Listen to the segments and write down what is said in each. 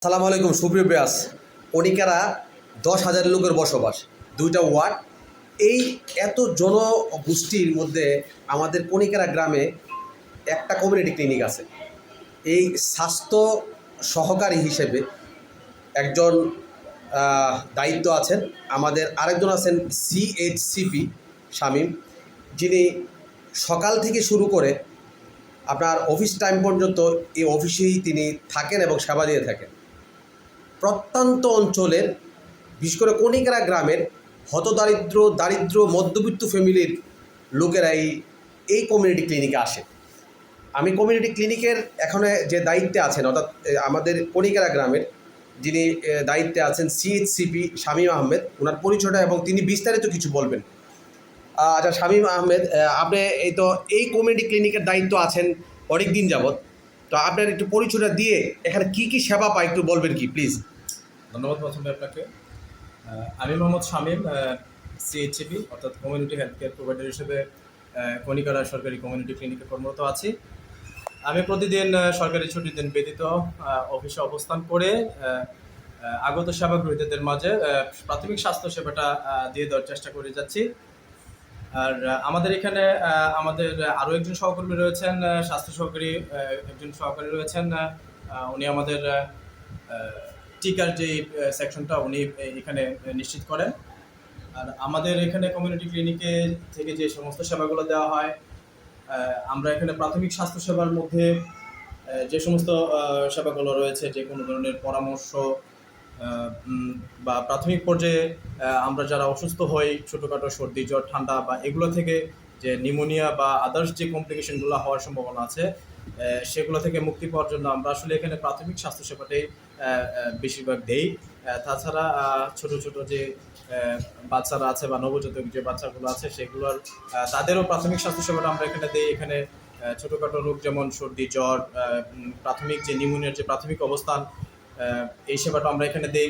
আসসালামু আলাইকুম সুপ্রিয় ব্যাস। কণিকারা 10,000 লোকের বসবাস, 2টা ওয়ার্ড। এই এত জনগোষ্ঠীর মধ্যে আমাদের কণিকারা গ্রামে একটা কমিউনিটি ক্লিনিক আছে। এই স্বাস্থ্য সহকারী হিসেবে একজন দায়িত্ব আছেন, আমাদের আরেকজন আছেন সিএইচসিপি শামীম, যিনি সকাল থেকে শুরু করে আপনার অফিস টাইম পর্যন্ত এই অফিসেই তিনি থাকেন এবং সেবা দিয়ে থাকেন। প্রত্যন্ত অঞ্চলের বিশেষ করে কণিকারা গ্রামের দারিদ্র মধ্যবিত্ত ফ্যামিলির লোকেরা এই কমিউনিটি ক্লিনিকে আসে। আমি কমিউনিটি ক্লিনিকের এখানে যে দায়িত্বে আছেন, অর্থাৎ আমাদের কণিকারা গ্রামের যিনি দায়িত্বে আছেন সিএইচসিপি শামীম আহমেদ, ওনার পরিচয়টা এবং তিনি বিস্তারিত কিছু বলবেন। আচ্ছা শামীম আহমেদ, আপনি এই কমিউনিটি ক্লিনিকের দায়িত্ব আছেন অনেক দিন যাবৎ, তো আপনার একটু পরিচয়টা দিয়ে এখানে কি কি সেবা পায় একটু বলবেন কি প্লিজ? ধন্যবাদ প্রথমে আপনাকে। আমি মোহাম্মদ শামীম, সিএইচসিপি অর্থাৎ কমিউনিটি হেলথ কেয়ার প্রোভাইডার হিসেবে কণিকারা সরকারি কমিউনিটি ক্লিনিকে কর্মরত আছি। আমি প্রতিদিন সরকারি ছুটির দিন ব্যতীত অফিসে অবস্থান করে আগত সেবাগ্রহীতাদের মাঝে প্রাথমিক স্বাস্থ্য সেবাটা দিয়ে দেওয়ার চেষ্টা করে যাচ্ছি। আর আমাদের এখানে আমাদের আরও একজন সহকর্মী রয়েছেন, স্বাস্থ্য সহকারী একজন সহকারী রয়েছেন। উনি আমাদের টিকার যে সেকশনটা উনি এখানে নিশ্চিত করেন। আর আমাদের এখানে কমিউনিটি ক্লিনিকে থেকে যে সমস্ত সেবাগুলো দেওয়া হয়, আমরা এখানে প্রাথমিক স্বাস্থ্য সেবার মধ্যে যে সমস্ত সেবাগুলো রয়েছে, যে কোনো ধরনের পরামর্শ বা প্রাথমিক পর্যায়ে আমরা যারা অসুস্থ হই, ছোটোখাটো সর্দি জ্বর ঠান্ডা বা এগুলো থেকে যে নিউমোনিয়া বা আদার্স যে কমপ্লিকেশনগুলো হওয়ার সম্ভাবনা আছে, সেগুলো থেকে মুক্তি পাওয়ার জন্য আমরা আসলে এখানে প্রাথমিক স্বাস্থ্যসেবাটাই বেশিরভাগ দেই। তাছাড়া ছোট ছোট যে বাচ্চারা আছে বা নবজাতক যে বাচ্চাগুলো আছে, সেগুলোর তাদেরও প্রাথমিক স্বাস্থ্যসেবাটা আমরা এখানে দিই। এখানে ছোটোখাটো রোগ যেমন সর্দি জ্বর, প্রাথমিক যে নিউমোনিয়ার যে প্রাথমিক অবস্থান, এই সেবাটা আমরা এখানে দিই।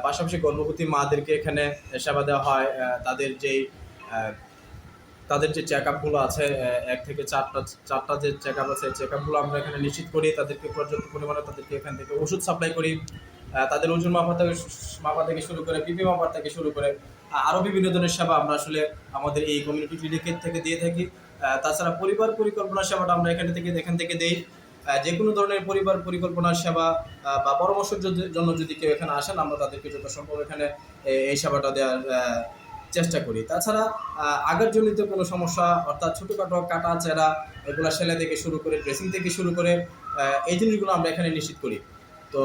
পাশাপাশি গর্ভবতী মাদেরকে এখানে সেবা দেওয়া হয়। তাদের যে চেক আপগুলো আছে, 1 থেকে 4টা যে চেক আপ আছে, চেক আপগুলো আমরা এখানে নিশ্চিত করি। তাদেরকে পর্যাপ্ত পরিমাণে তাদেরকে এখান থেকে ওষুধ সাপ্লাই করি। তাদের ওজন মাপা থেকে শুরু করে পিপি মাপা থেকে শুরু করে আরও বিভিন্ন ধরনের সেবা আমরা আসলে আমাদের এই কমিউনিটি ক্লিনিকের থেকে দিয়ে থাকি। তাছাড়া পরিবার পরিকল্পনা সেবাটা আমরা এখান থেকে দিই। যে কোনো ধরনের পরিবার পরিকল্পনার সেবা বা পরামর্শের জন্য যদি কেউ এখানে আসেন, আমরা তাদেরকে যথাসম্ভব এখানে এই সেবাটা দেওয়ার চেষ্টা করি। তাছাড়া আঘাতজনিত কোনো সমস্যা, অর্থাৎ ছোটোখাটো কাটা চেরা, এগুলো সেলাই থেকে শুরু করে ড্রেসিং থেকে শুরু করে এই জিনিসগুলো আমরা এখানে নিশ্চিত করি। তো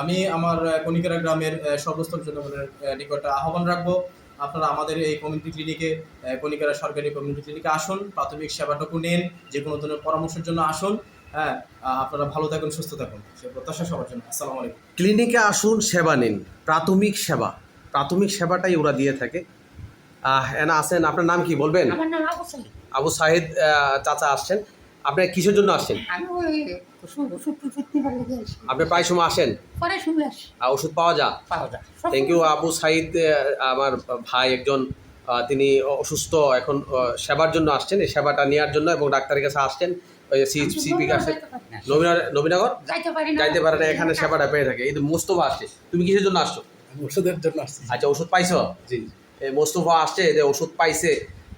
আমি আমার কণিকারা গ্রামের সর্বস্তর জনগণের নিকটে আহ্বান রাখবো, আপনারা আমাদের এই কমিউনিটি ক্লিনিকে, কণিকারা সরকারি কমিউনিটি ক্লিনিকে আসুন, প্রাথমিক সেবাটুকু নিন, যে কোনো ধরনের পরামর্শের জন্য আসুন। হ্যাঁ, আপনারা ভালো থাকুন, সুস্থ থাকুন, সে প্রত্যাশা সবার জন্য। আসসালামু আলাইকুম। ক্লিনিকে আসুন, সেবা নিন, প্রাথমিক সেবাটাই ওরা দিয়ে থাকে। এনা আসেন, আপনার নাম কি বলবেন? আমার নাম আবু সাইদ। আবু সাহিদ চাচা আসছেন। আপনি কিসের জন্য আসছেন? আমি ওই ওষুধ নিবার লেগে আসি। আপনি প্রায় সময় আসেন? পরে শুনে আসি, ওষুধ পাওয়া যায়? পাওয়া যায়। থ্যাংক ইউ আবু সাহিদ। আমার ভাই একজন, তিনি অসুস্থ, এখন সেবার জন্য আসছেন, এই সেবাটা নেওয়ার জন্য, এবং ডাক্তারের কাছে আসছেন। ওই সিপি কাছে নবীনগর যাইতে পারে না, এখানে সেবাটা পেয়ে থাকে। এই তো মোস্তফা আসছে। তুমি কিসের জন্য আসছো? ওষুধের জন্য আসছি। আচ্ছা, ওষুধ পাইছো? জি, মোস্তফা আসছে, যে ওষুধ পাইছে।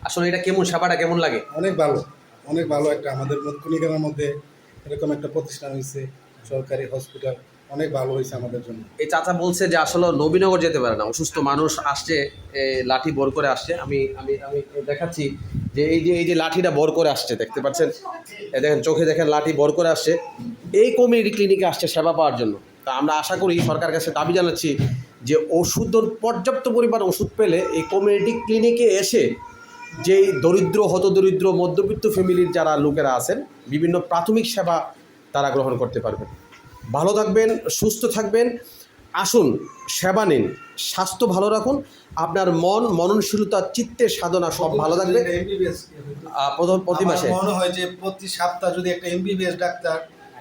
আসলে এটা কেমন, সেবাটা কেমন লাগে? অনেক ভালো একটা আমাদের কণিকারার মধ্যে এরকম একটা প্রতিষ্ঠান হয়েছে, সরকারি হসপিটাল, অনেক ভালো হয়েছে আমাদের জন্য। এই চাচা বলছে যে আসলে নবীনগর যেতে পারে না, অসুস্থ মানুষ আসছে, লাঠি বর করে আসছে। আমি আমি আমি দেখাচ্ছি যে এই যে লাঠিটা বর করে আসছে, দেখতে পাচ্ছেন, দেখেন, চোখে দেখেন, লাঠি বর করে আসছে। এই কমিউনিটি ক্লিনিকে আসছে সেবা পাওয়ার জন্য। তা আমরা আশা করি, সরকার কাছে দাবি জানাচ্ছি যে পর্যাপ্ত পরিমাণ ওষুধ পেলে এই কমিউনিটি ক্লিনিকে এসে যেই হতদরিদ্র মধ্যবিত্ত ফ্যামিলির যারা লোকেরা আছেন, বিভিন্ন প্রাথমিক সেবা তারা গ্রহণ করতে পারবেন। ভালো থাকবেন, সুস্থ থাকবেন, আসুন, সেবা নিন, স্বাস্থ্য ভালো রাখুন, আপনার মননশীলতা, চিত্তের সাধনা সব ভালো থাকবে। প্রতি মাসে মনে হয় যে প্রতি সপ্তাহ যদি একটা এমবিবিএস ডাক্তার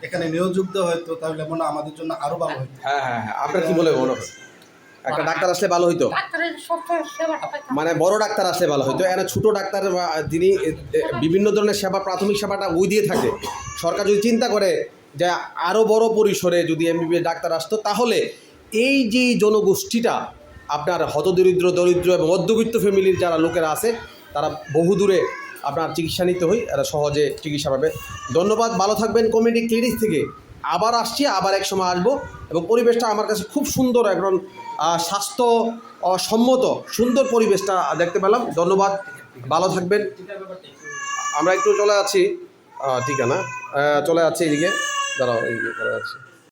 এখানে নিয়োজিত হতো, তাহলে মনে হয় আমাদের জন্য আরো ভালো হতো। হ্যাঁ, আপনার কি বলে মনে হয়? একটা ডাক্তার আসলে ভালো হইতো, মানে বড় ডাক্তার আসলে ভালো হইতো। এখানে ছোট ডাক্তার তিনি বিভিন্ন ধরনের সেবা, প্রাথমিক সেবাটা ওই দিয়ে থাকে। সরকার যদি চিন্তা করে যে আরও বড় পরিসরে যদি এমবিবিএস ডাক্তার আসতো, তাহলে এই যে জনগোষ্ঠীটা আপনার হতদরিদ্র, দরিদ্র এবং মধ্যবিত্ত ফ্যামিলির যারা লোকেরা আছে, তারা বহুদূরে আপনার চিকিৎসা নিতে হয়, এরা সহজে চিকিৎসা পাবে। ধন্যবাদ, ভালো থাকবেন। কমিউনিটি ক্লিনিক থেকে আবার আসছি, আবার এক সময় আসবো, এবং পরিবেশটা আমার কাছে খুব সুন্দর, একদম স্বাস্থ্য সম্মত সুন্দর পরিবেশটা দেখতে পেলাম। ধন্যবাদ, ভালো থাকবেন। আমরা একটু চলে যাচ্ছি ঠিকানা, চলে যাচ্ছি এইদিকে, দাঁড়াও, এইদিকে চলে যাচ্ছি।